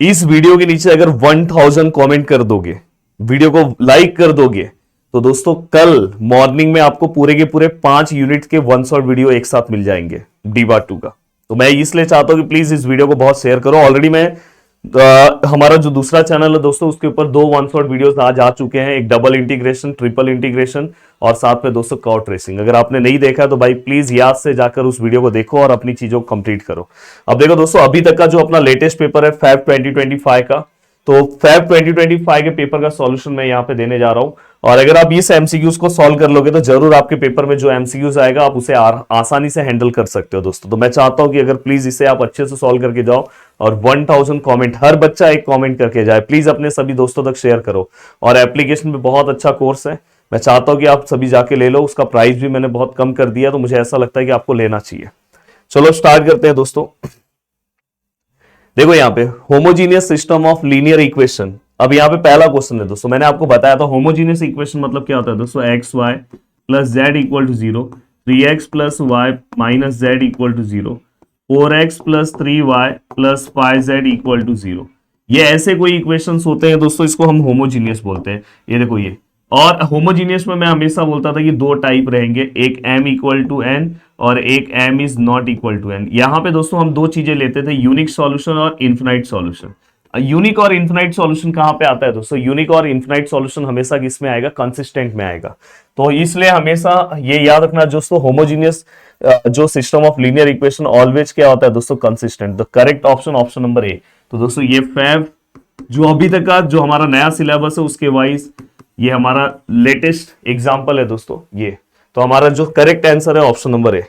इस वीडियो के नीचे अगर 1000 कमेंट कर दोगे, वीडियो को लाइक कर दोगे, तो दोस्तों कल मॉर्निंग में आपको पूरे के पूरे 5 यूनिट के 1 शॉट वीडियो एक साथ मिल जाएंगे D/2 का। तो मैं इसलिए चाहता हूं कि प्लीज इस वीडियो को बहुत शेयर करो। ऑलरेडी मैं हमारा जो दूसरा चैनल है दोस्तों, उसके ऊपर 2 1 शॉट वीडियोस आज आ चुके हैं, एक डबल इंटीग्रेशन, ट्रिपल इंटीग्रेशन और साथ में दोस्तों कर्व ट्रेसिंग। अगर आपने नहीं देखा तो भाई प्लीज याद से जाकर उस वीडियो को देखो और अपनी चीजों को कंप्लीट करो। अब देखो दोस्तों, अभी तक का जो अपना लेटेस्ट पेपर है फैब 2025 का, तो फैब 2025 के पेपर का सॉल्यूशन मैं यहाँ पे देने जा रहा हूं। और अगर आप इस एमसीक्यूज को सॉल्व कर लोगे तो जरूर आपके पेपर में जो एमसीक्यूज आएगा आप उसे आसानी से हैंडल कर सकते हो दोस्तों। तो मैं चाहता हूं कि अगर प्लीज इसे आप अच्छे से सॉल्व करके जाओ और 1000 कमेंट, हर बच्चा एक कमेंट करके जाए। प्लीज अपने सभी दोस्तों तक शेयर करो। और एप्लीकेशन में बहुत अच्छा कोर्स है, मैं चाहता हूं कि आप सभी जाके ले लो। उसका प्राइस भी मैंने बहुत कम कर दिया, तो मुझे ऐसा लगता है कि आपको लेना चाहिए। चलो स्टार्ट करते हैं दोस्तों। देखो यहाँ पे homogeneous system of linear equation. अब यहाँ पे पहला क्वेश्चन है दोस्तों, मैंने आपको बताया था होमोजीनियस इक्वेशन मतलब क्या होता है दोस्तों, x y plus z equal to 0, 3x plus y minus z equal to 0, 4x plus 3y plus 5z equal to 0। ये ऐसे कोई इक्वेशंस होते हैं दोस्तों, इसको हम होमोजीनियस बोलते हैं। ये देखो ये, और होमोजीनियस में मैं हमेशा बोलता था कि 2 टाइप रहेंगे, एक m इक्वल टू n और एक m is not equal to n। यहां पे दोस्तों हम 2 चीजें लेते थे, यूनिक सॉल्यूशन और इन्फिनाइट सॉल्यूशन। यूनिक और इन्फिनाइट सॉल्यूशन कहां पे आता है दोस्तों, यूनिक और इन्फिनाइट सॉल्यूशन हमेशा किस में आएगा, कंसिस्टेंट में आएगा। तो इसलिए हमेशा ये याद रखना दोस्तों, होमोजीनियस जो system of linear equation always क्या होता है दोस्तों, consistent. The correct option option number ए। तो दोस्तों ये फैब जो अभी तक का जो हमारा नया सिलेबस है उसके वाइज ये हमारा लेटेस्ट एग्जांपल है दोस्तों ये। तो हमारा जो करेक्ट आंसर है ऑप्शन नंबर ए।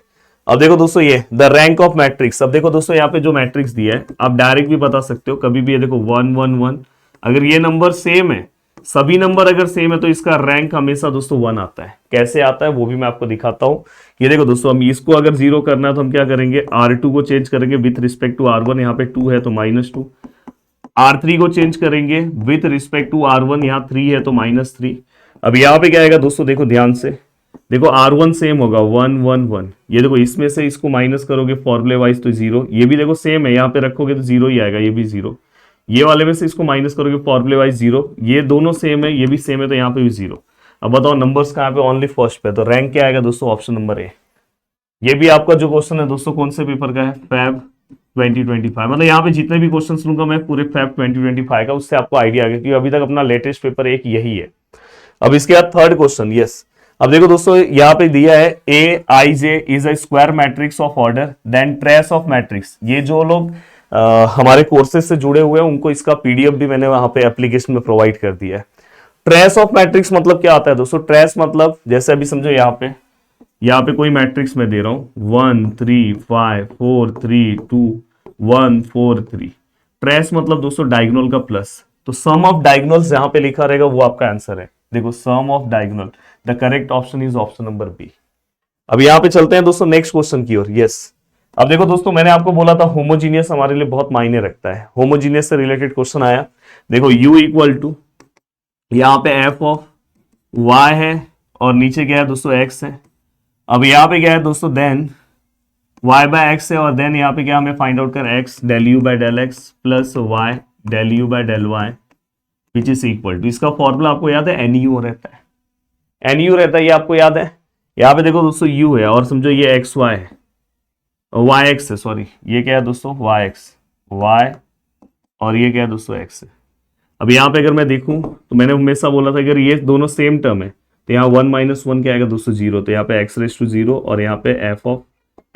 अब देखो दोस्तों ये द रैंक ऑफ मैट्रिक्स। अब देखो दोस्तों यहाँ पे जो मैट्रिक्स दिया है आप डायरेक्ट भी बता सकते हो कभी भी। ये देखो 1 1 1, अगर ये नंबर सेम है, सभी नंबर अगर सेम है तो इसका रैंक हमेशा दोस्तों 1 आता है। कैसे आता है वो भी मैं आपको दिखाता हूं। ये देखो दोस्तों, हम इसको अगर 0 करना है तो हम क्या करेंगे, R2 को चेंज करेंगे विथ रिस्पेक्ट टू R1, यहाँ पे 2 है तो -2। R3 को चेंज करेंगे विथ रिस्पेक्ट टू R1, यहाँ 3 है तो -3। अब यहाँ पे क्या आएगा दोस्तों, देखो ध्यान से, देखो R1 सेम होगा 1 1 1। ये देखो इसमें से इसको माइनस करोगे फॉर्मूले वाइज तो 0। ये भी देखो सेम है, यहाँ पे रखोगे तो 0 ही आएगा, ये भी 0। ये वाले में से इसको माइनस करोगे फॉर्मूले वाइज 0। ये दोनों सेम है, ये भी सेम है तो यहाँ पे भी 0। अब बताओ नंबर्स कहाँ पे, ओनली फर्स्ट पे, तो रैंक क्या आएगा दोस्तों, ऑप्शन नंबर ए। ये भी आपका जो क्वेश्चन है दोस्तों कौन से पेपर का है, फैब 2025। मतलब यहाँ पे जितने भी क्वेश्चन लूंगा मैं पूरे फैब 2025 का, उससे आपको आइडिया आ गया कि अभी तक अपना लेटेस्ट पेपर एक यही है। अब इसके बाद थर्ड क्वेश्चन, यस। अब देखो दोस्तों यहाँ पे दिया है Aij is a square matrix of order then trace of matrix. ये जो लोग हमारे कोर्सेज से जुड़े हुए हैं उनको इसका पीडीएफ भी मैंने वहां पे एप्लीकेशन में प्रोवाइड कर दिया है। ट्रेस ऑफ मैट्रिक्स मतलब क्या आता है दोस्तों, ट्रेस मतलब जैसे अभी समझो यहाँ पे कोई मैट्रिक्स मैं दे रहा हूं 1 3 5 4 3 2 1 4 3। ट्रेस मतलब दोस्तों डायगोनल का प्लस, तो सम ऑफ डायगोनल्स जहां पे लिखा रहेगा वो आपका आंसर है। देखो some of diagonal, the correct option is option number B. अब यहाँ पे चलते हैं दोस्तों नेक्स्ट क्वेश्चन की ओर, यस। अब देखो दोस्तों मैंने आपको बोला था होमोजीनियस हमारे लिए बहुत मायने रखता है। होमोजीनियस से रिलेटेड क्वेश्चन आया, देखो u इक्वल टू यहाँ पे f ऑफ y है और नीचे क्या है दोस्तों x है। अब यहाँ पे क्या है दोस्तों, देन y बाय x है और देन यहाँ पे क्या हमें फाइंड आउट कर x del u by del x plus y del u by del y which is equal to, इसका फॉर्मूला आपको याद है NU रहता है, NU रहता है, ये आपको याद है। यहाँ पे देखो दोस्तों u है और समझो ये xy है, yx है, सॉरी ये क्या है दोस्तों yx, y और ये क्या है दोस्तों x है। अब यहाँ पे अगर मैं देखूं तो मैंने हमेशा बोला था अगर ये दोनों सेम टर्म है तो यहाँ 1 - 1 क्या आएगा दोस्तों 0, तो यहाँ पे x⁻0 और यहाँ पे f ऑफ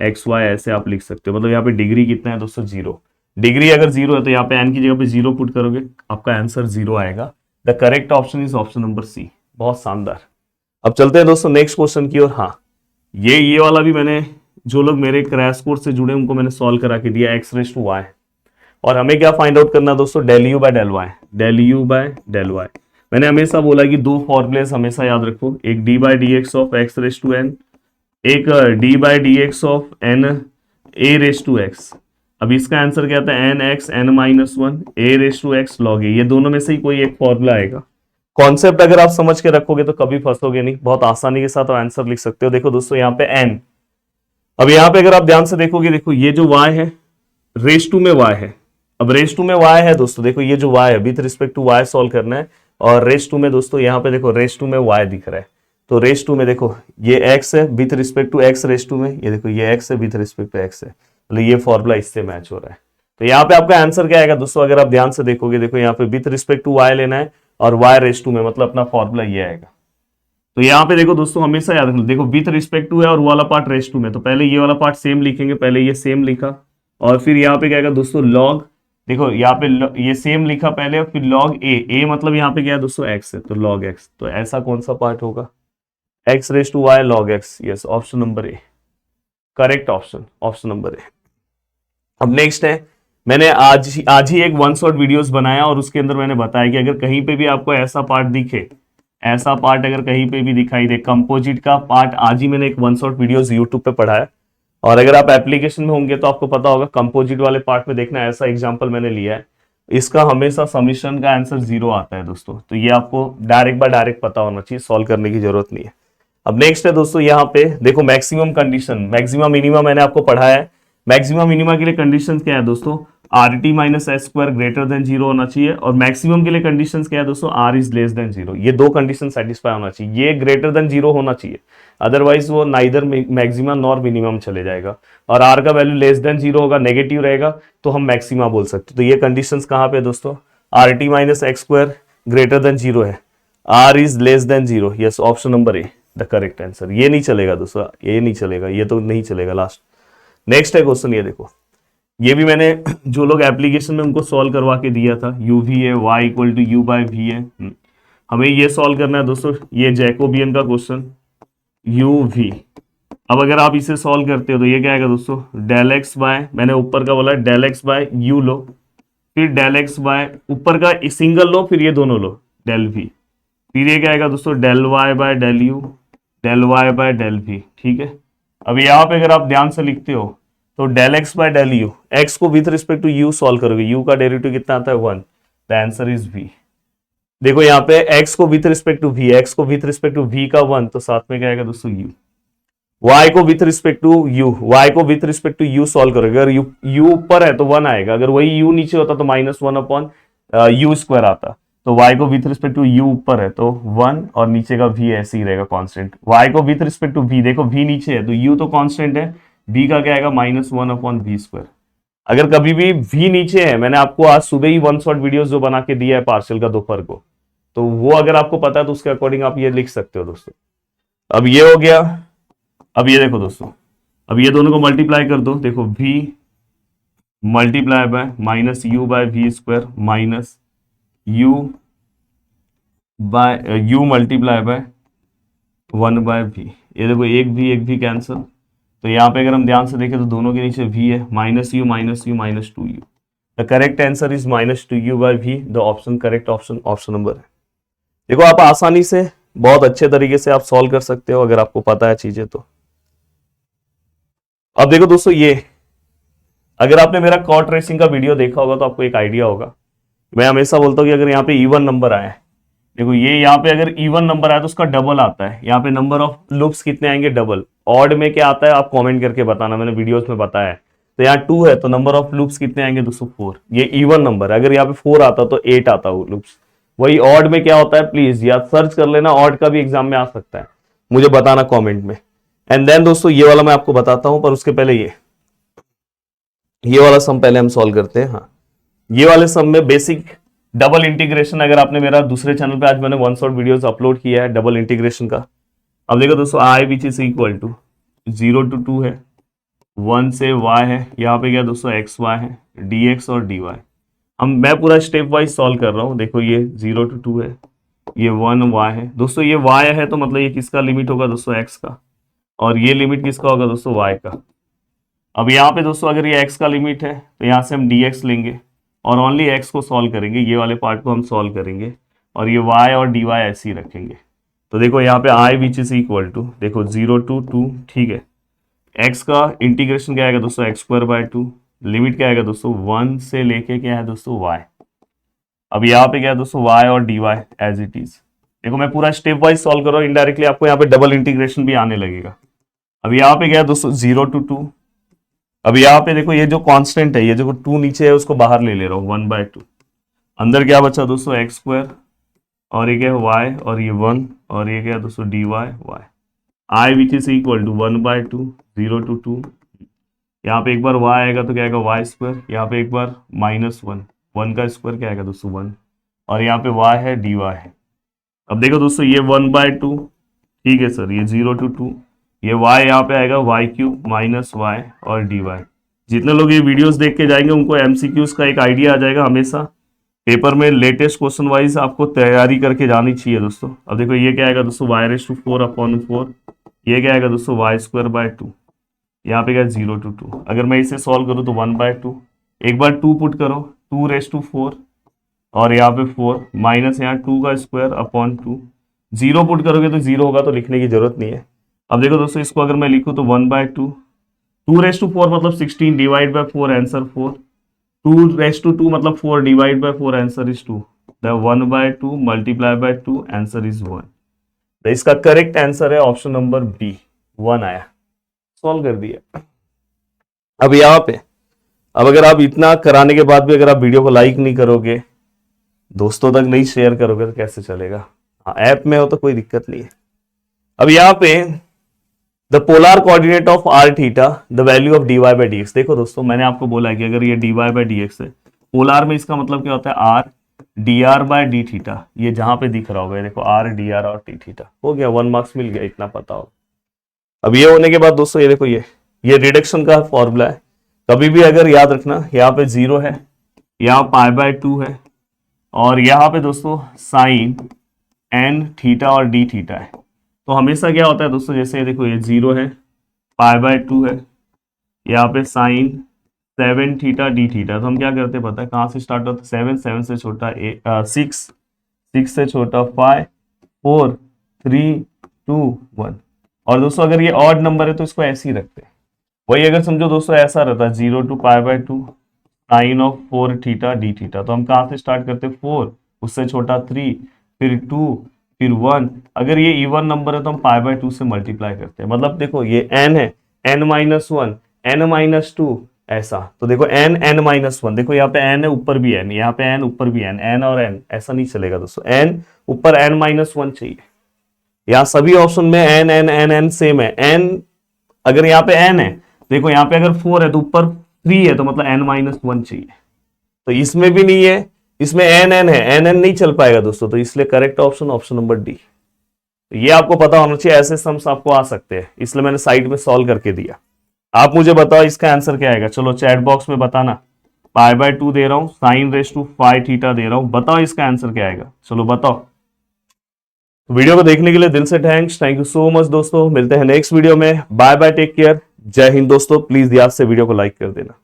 xy ऐसे आप लिख सकते हो। मतलब यहाँ पे डिग्री कितना है दोस्तों 0। डिग्री अगर 0 है तो यहाँ पे n की जगह पे 0 पुट करोगे आपका आंसर 0 आएगा। The correct option is option number C. बहुत शानदार। अब चलते हैं दोस्तों नेक्स्ट क्वेश्चन की ओर। हाँ ये वाला भी मैंने, जो लोग मेरे क्रैश कोर्स से जुड़े उनको मैंने सॉल्व करा के दिया, x⁻y। और हमें क्या फाइंड आउट करना दोस्तों, del u by del y, del u by del y। मैंने हमेशा बोला कि 2 फॉर्मूलेस हमेशा याद रखो, एक d/dx ऑफ x⁻n, एक d/dx ऑफ n a⁻x। अब इसका आंसर क्या आता है, nx n-1 a⁻x log a। ये दोनों में से ही कोई एक फॉर्मूला आएगा। कॉन्सेप्ट अगर आप समझ के रखोगे तो कभी फंसोगे नहीं, बहुत आसानी के साथ आंसर लिख सकते हो। देखो दोस्तों यहाँ पे n, अब यहाँ पे अगर आप ध्यान से देखोगे, देखो ये जो y है रेस टू में y है, अब रेस टू में y है दोस्तों, देखो ये जो y है with respect to y solve करना है, और रेस टू में दोस्तों यहाँ पे देखो रेस टू में y दिख रहा है, तो रेस टू में देखो ये x है with respect to x, raise to में ये देखो ये x है विथ रिस्पेक्ट टू x है, मतलब ये फॉर्मूला इससे मैच हो रहा है। तो यहाँ पे आपका आंसर क्या आएगा दोस्तों, अगर आप ध्यान से देखोगे, देखो यहाँ पे विथ रिस्पेक्ट टू y लेना है और y रेस टू में, मतलब अपना फॉर्मूला ये आएगा। तो यहाँ पे देखो दोस्तों हमेशा याद रखना, देखो विथ रिस्पेक्ट टू है और वो वाला पार्ट रेस टू में, तो पहले ये वाला पार्ट सेम लिखेंगे, पहले ये सेम लिखा और फिर यहाँ पे क्या आएगा दोस्तों लॉग, देखो यहाँ पे ये सेम लिखा पहले और फिर लॉग ए मतलब यहाँ पे क्या है दोस्तों एक्स है, तो लॉग एक्स, तो ऐसा कौन सा पार्ट होगा, x raise to y log x, yes option number A correct option, option number A. अब नेक्स्ट है, मैंने आज ही एक वन शॉट वीडियोस बनाया और उसके अंदर मैंने बताया कि अगर कहीं पे भी आपको ऐसा पार्ट दिखे, ऐसा पार्ट अगर कहीं पे भी दिखाई दे, कंपोजिट का पार्ट, आज ही मैंने एक वन शॉट वीडियोस यूट्यूब पे पढ़ाया, और अगर आप एप्लीकेशन में होंगे तो आपको पता होगा कंपोजिट वाले पार्ट में देखना, ऐसा एग्जांपल मैंने लिया है, इसका हमेशा समीशन का आंसर 0 आता है दोस्तों, तो ये आपको डायरेक्ट बाय डायरेक्ट पता होना चाहिए, सॉल्व करने की जरूरत नहीं है। अब नेक्स्ट है दोस्तों यहाँ पे देखो मैक्सिमम कंडीशन, मैक्सिमम मिनिमा मैंने आपको पढ़ाया है, मैक्सिमम मिनिमा के लिए कंडीशन क्या है दोस्तों, r t minus S square greater than 0 होना चाहिए, और मैक्सिमम के लिए कंडीशन क्या है दोस्तों, आर इज लेस देन 0, ये दो कंडीशन सेटिस्फाई होना चाहिए, ये ग्रेटर देन 0 होना चाहिए, अदरवाइज वो नाइदर मैक्सिमम नॉर मिनिमम चले जाएगा, और आर का वैल्यू लेस देन 0 होगा, नेगेटिव रहेगा तो हम मैक्सिमा बोल सकते, तो ये कंडीशन कहाँ पे दोस्तों, r t minus x square greater than 0 है, r is less than 0, yes option number A the correct answer. ये नहीं चलेगा दोस्तों, ये नहीं चलेगा, ये तो नहीं चलेगा लास्ट। नेक्स्ट है क्वेश्चन, ये देखो ये भी मैंने जो लोग एप्लीकेशन में उनको सॉल्व करवा के दिया था, यू वी है y equal to u by v है, हमें ये सॉल्व करना है दोस्तों, ये जैकोबियन का क्वेश्चन यू वी। अब अगर आप इसे सॉल्व करते हो तो ये क्या आएगा दोस्तों, डेल एक्स बाय, मैंने ऊपर का बोला डेल एक्स बाय यू लो, फिर डेल एक्स बाय ऊपर का सिंगल लो, फिर ये दोनों लो डेल वी, फिर ये क्या आएगा दोस्तों del y by del u, del y by del v, ठीक है। अब यहाँ पे अगर आप ध्यान से लिखते हो तो del x by del u, x को with respect to u solve करोगे, यू का डेरिवेटिव कितना आता है 1, द आंसर इज वी। देखो यहाँ पे x को with respect to v, x को विथ रिस्पेक्ट टू v का 1, तो साथ में क्या आएगा दोस्तों u, y को with respect to u, y को with respect to u solve करोगे, अगर u ऊपर है तो 1 आएगा, अगर वही u नीचे होता तो -1 अपॉन u स्क्वायर आता, तो y को विथ रिस्पेक्ट टू u ऊपर है तो 1 और नीचे का v ऐसे ही रहेगा कांस्टेंट, y को विथ रिस्पेक्ट टू v, देखो v नीचे है तो u तो कांस्टेंट है, v का क्या आएगा -1 अपॉन v स्क्वायर। अगर कभी भी v नीचे है, मैंने आपको आज सुबह ही वन शॉट वीडियोस जो बना के दिया है पार्शियल का दोपहर को, तो वो अगर आपको पता है तो उसके अकॉर्डिंग आप ये लिख सकते हो दोस्तों। अब ये हो गया, अब ये देखो दोस्तों, अब ये दोनों को मल्टीप्लाई कर दो, देखो v multiply by minus u by v square minus u multiply by 1 by v, ये देखो एक भी कैंसिल, तो यहाँ पे अगर हम ध्यान से देखें तो दोनों के नीचे v है, minus u minus 2u, the correct answer is -2u by v, the option correct option, option number है। देखो आप आसानी से बहुत अच्छे तरीके से आप सॉल्व कर सकते हो अगर आपको पता है चीजें तो। अब देखो दोस्तों, ये अगर आपने मेरा कॉर्ड ट्रेसिंग का वीडियो देखा होगा तो आपको एक आइडिया होगा, मैं हमेशा बोलता हूँ कि अगर यहाँ पे इवन नंबर आए, देखो ये यहाँ पे अगर इवन नंबर आया तो उसका डबल आता है, यहाँ पे नंबर ऑफ लूप्स कितने आएंगे डबल, ऑड में क्या आता है आप कमेंट करके बताना, मैंने वीडियोस में बताया है। तो यहाँ 2 है तो नंबर ऑफ लूप्स कितने आएंगे दोस्तों 4, ये इवन नंबर है, अगर यहाँ पे 4 आता तो 8 आता वो लूप्स। वही ऑड में क्या होता है प्लीज या सर्च कर लेना, ऑड का भी एग्जाम में आ सकता है, मुझे बताना कॉमेंट में। एंड देन दोस्तों ये वाला मैं आपको बताता हूं, पर उसके पहले ये वाला सम पहले हम सॉल्व करते हैं। हाँ, ये वाले सम में बेसिक डबल इंटीग्रेशन, अगर आपने मेरा दूसरे चैनल पे आज मैंने वन शॉट वीडियोस अपलोड किया है डबल इंटीग्रेशन का। अब देखो दोस्तों, I which is equal to 0 to 2 है, 1 से y है, यहाँ पे क्या दोस्तों एक्स वाई है, dx और dy। मैं पूरा स्टेप वाइज सॉल्व कर रहा हूँ, देखो ये 0 to 2 है, ये 1 y है दोस्तों, ये y है तो मतलब ये किसका लिमिट होगा दोस्तों x का, और ये लिमिट किसका होगा दोस्तों y का। अब यहाँ पे दोस्तों अगर ये x का लिमिट है तो यहाँ से हम dx लेंगे और ओनली x को सॉल्व करेंगे, ये वाले पार्ट को हम सॉल्व करेंगे, और ये y और dy ऐसे ही रखेंगे। तो देखो यहाँ पे i which is equal to, देखो 0 to 2, ठीक है, x का इंटीग्रेशन क्या आएगा दोस्तों x स्क्वायर बाय 2, लिमिट क्या आएगा दोस्तों 1 से लेके क्या है दोस्तों y। अब यहाँ पे क्या है दोस्तों y और dy एज इट इज। देखो मैं पूरा स्टेप वाइज सॉल्व कर रहा हूँ, इनडायरेक्टली आपको यहाँ पे डबल इंटीग्रेशन भी आने लगेगा। अब यहाँ पे क्या है दोस्तों 0 to 2, अब यहाँ पे देखो ये जो कांस्टेंट है, ये जो 2 नीचे है उसको बाहर ले ले रहा हूँ 1/2। अंदर क्या बचा दोस्तों एक्स स्क्वायर, और ये क्या है वाई, और ये 1, और ये क्या है दोस्तों dy y, I which is equal to 1/2 0 to 2। यहाँ पे एक बार y आएगा तो क्या आएगा वाई स्क्वायर, यहाँ पे एक बार -1, 1 का स्क्वायर क्या आएगा दोस्तों 1, और यहाँ पे y है dy है। अब देखो दोस्तों ये 1/2, ठीक है सर, ये 0 to 2, ये y यहाँ पे आएगा y³ माइनस y और dy। जितने लोग ये वीडियोस देख के जाएंगे उनको एमसीक्यूज का एक आइडिया आ जाएगा। हमेशा पेपर में लेटेस्ट क्वेश्चन वाइज आपको तैयारी करके जानी चाहिए दोस्तों। अब देखो ये क्या आएगा दोस्तों y⁴/4, ये क्या आएगा दोस्तों y²/2, यहाँ पे क्या 0 to 2। अगर मैं इसे सॉल्व करूँ तो 1/2, एक बार 2 पुट करो 2⁴, और यहाँ पे 4 माइनस यहाँ 2 का स्क्वायर/2, 0 पुट करोगे तो 0 होगा, तो लिखने की जरूरत नहीं है। अब देखो दोस्तों इसको अगर मैं लिखूँ तो 1/2, 2⁴ मतलब 16 डिवाइड बाय 4 आंसर 4, 2⁴ मतलब 4 divide by 4 answer is 2, 1/2 multiply by 2 answer is 1। तो इसका करेक्ट आंसर है ऑप्शन नंबर बी, 1 आया। सॉल्व कर दिया। अब यहाँ पे अब अगर आप इतना कराने के बाद भी अगर आप वीडियो को लाइक नहीं करोगे, दोस्तों तक नहीं शेयर करोगे, तो कैसे चलेगा। हाँ, ऐप में हो तो कोई दिक्कत नहीं है। अब यहाँ पे the polar coordinate of r theta the value of dy/dx। देखो दोस्तों मैंने आपको बोला है कि अगर ये dy/dx है, पोलर में इसका मतलब क्या होता है r dr/d थीटा। ये जहां पे दिख रहा होगा देखो r dr और d थीटा, हो गया 1 मार्क्स मिल गया, इतना पता हो। अब ये होने के बाद दोस्तों ये देखो ये रिडक्शन का फॉर्मूला है। कभी भी अगर याद रखना, यहाँ पे 0 है, यहाँ π/2 है, और यहाँ पे दोस्तों साइन n थीटा और d थीटा है। तो हमेशा क्या होता है दोस्तों, जैसे देखो ये 0 है, π/2 है, यहाँ पे साइन 7 थीटा d थीटा। तो हम क्या करते हैं पता है, कहाँ से स्टार्ट होता है 7 से छोटा 6, 6 से छोटा 5 4 3 2 1। और दोस्तों अगर ये ऑड नंबर है तो इसको ऐसे ही रखते हैं। वही अगर समझो दोस्तों ऐसा रहता है 0 to π/2 sine of 4 theta d theta. तो हम कहाँ से स्टार्ट करते हैं 4, उससे छोटा 3, फिर 2, फिर 1। अगर ये इवन नंबर है तो हम π/2 से मल्टीप्लाई करते हैं। मतलब देखो ये n है, n-1 n-2 ऐसा। तो देखो n-1, देखो यहाँ पे n है ऊपर भी n, यहाँ पे n ऊपर भी n और n ऐसा नहीं चलेगा दोस्तों। n ऊपर n-1 चाहिए। यहाँ सभी ऑप्शन में n सेम है। n अगर यहाँ पे n है, देखो यहाँ पे अगर 4 है तो ऊपर 3 है, तो मतलब n-1 चाहिए। तो इसमें भी नहीं है, इसमें n है, n नहीं चल पाएगा दोस्तों। तो इसलिए करेक्ट ऑप्शन नंबर डी। ये आपको पता होना चाहिए, ऐसे सम्स आपको आ सकते हैं, इसलिए मैंने साइड में सॉल्व करके दिया। आप मुझे बताओ इसका आंसर क्या आएगा। चलो चैट बॉक्स में बताना। π/2 दे रहा हूं, sin⁵ थीटा दे रहा हूं, बताओ इसका आंसर क्या आएगा। चलो बताओ। वीडियो को देखने के लिए दिल से thanks, thank you so much दोस्तों। मिलते हैं नेक्स्ट वीडियो में। बाय बाय, टेक केयर, जय हिंद दोस्तों। प्लीज याद से वीडियो को लाइक कर देना।